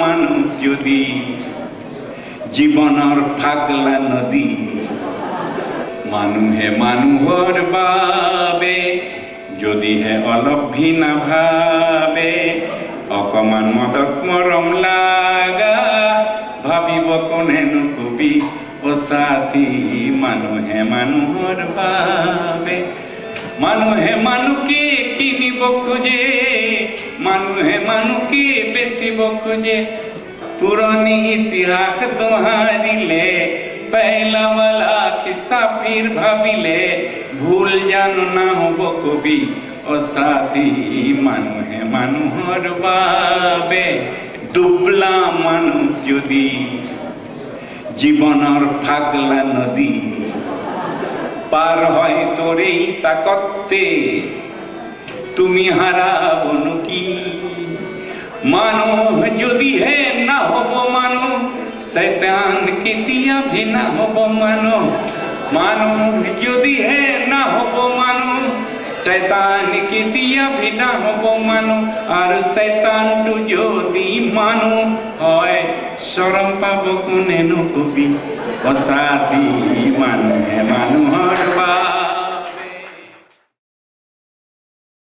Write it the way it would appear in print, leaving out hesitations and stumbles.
মানুহ যদি জীৱনৰ ফাগলা নদী মানুহে মানুহৰ বাবে যদিহে অলপ ভিনা ভাবে অকমান মদত মৰম লাগা ভাবিব কোনেনো কবি ও সাথী মানুহে মানুহৰ বাবে মানুহে মানুহকে কিনিব খোজে মানুহে মানুহকে বেচিব খোজে পুৰণি ইতিহাস দোহাৰিলে पहला वाला किस्सा फिर भाविले भूल जानो ना होबो कवि ओ साथी মানুহে মানুহৰ বাবে দুবলা মানুহ যদি জীৱনৰ ফাগলা নদী পাৰ হয় তোৰেই তাকতে তুমি হারাবনো কি মানুহ যদি হে না হব মানুহ शैतान के दिया भी ना होबो मानो मानो यदि है ना होबो मानो शैतान के दिया भी ना होबो मानो और शैतान तो यदि मानो होय शरम पाबो कोने नो कवि ओ साथी मानो है मानो